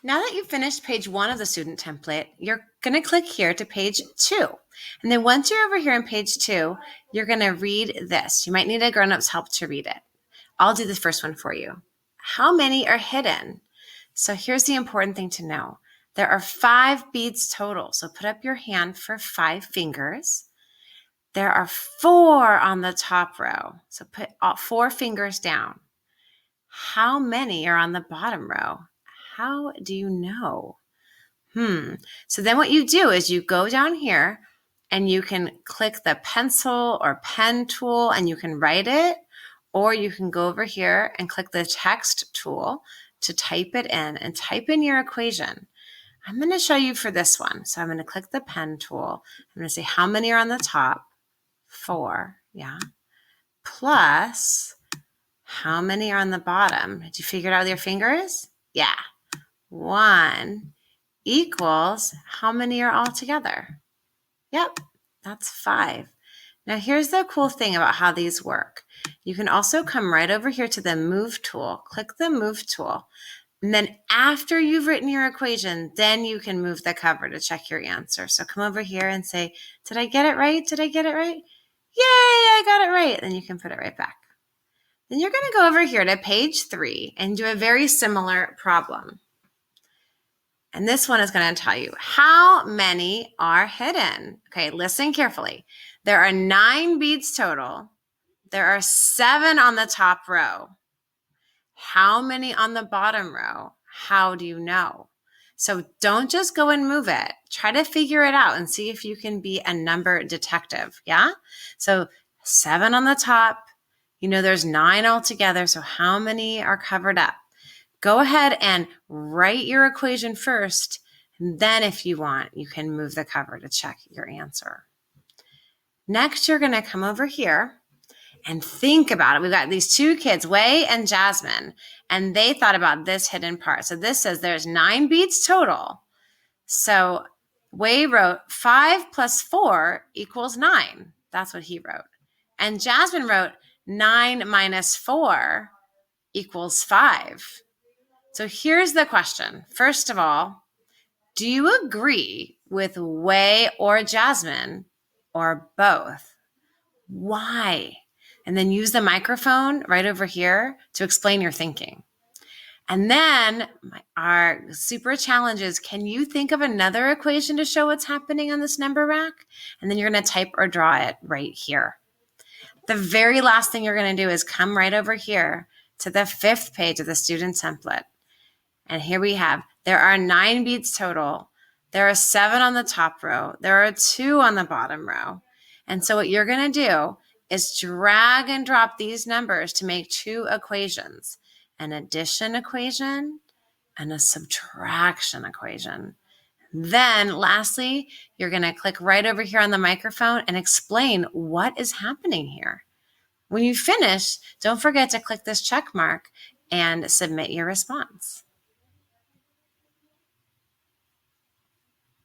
Now that you've finished page 1 of the student template, you're going to click here to page 2. And then once you're over here on page 2, you're going to read this. You might need a grown-up's help to read it. I'll do the first one for you. How many are hidden? So here's the important thing to know. There are 5 beads total. So put up your hand for 5 fingers. There are 4 on the top row. So put all 4 fingers down. How many are on the bottom row? How do you know? So then what you do is you go down here and you can click the pencil or pen tool and you can write it, or you can go over here and click the text tool to type it in and type in your equation. I'm going to show you for this one. So I'm going to click the pen tool. I'm going to say how many are on the top? 4, yeah. Plus how many are on the bottom? Did you figure it out with your fingers? Yeah. 1 equals how many are all together? Yep, that's 5. Now here's the cool thing about how these work. You can also come right over here to the move tool, click the move tool, and then after you've written your equation, then you can move the cover to check your answer. So come over here and say, did I get it right? Did I get it right? Yay, I got it right. Then you can put it right back. Then you're going to go over here to page 3 and do a very similar problem. And this one is going to tell you how many are hidden. Okay, listen carefully. There are 9 beads total. There are 7 on the top row. How many on the bottom row? How do you know? So don't just go and move it. Try to figure it out and see if you can be a number detective. Yeah? So 7 on the top. You know there's 9 altogether. So how many are covered up? Go ahead and write your equation first. And then if you want, you can move the cover to check your answer. Next, you're going to come over here and think about it. We've got these 2 kids, Wei and Jasmine, and they thought about this hidden part. So this says there's 9 beads total. So Wei wrote 5 plus 4 equals 9. That's what he wrote. And Jasmine wrote 9 minus 4 equals 5. So here's the question. First of all, do you agree with Wei or Jasmine or both? Why? And then use the microphone right over here to explain your thinking. And then our super challenge is, can you think of another equation to show what's happening on this number rack? And then you're going to type or draw it right here. The very last thing you're going to do is come right over here to the 5th page of the student template. And here we have, there are 9 beads total. There are 7 on the top row. There are 2 on the bottom row. And so what you're going to do is drag and drop these numbers to make 2 equations, an addition equation and a subtraction equation. Then lastly, you're going to click right over here on the microphone and explain what is happening here. When you finish, don't forget to click this check mark and submit your response.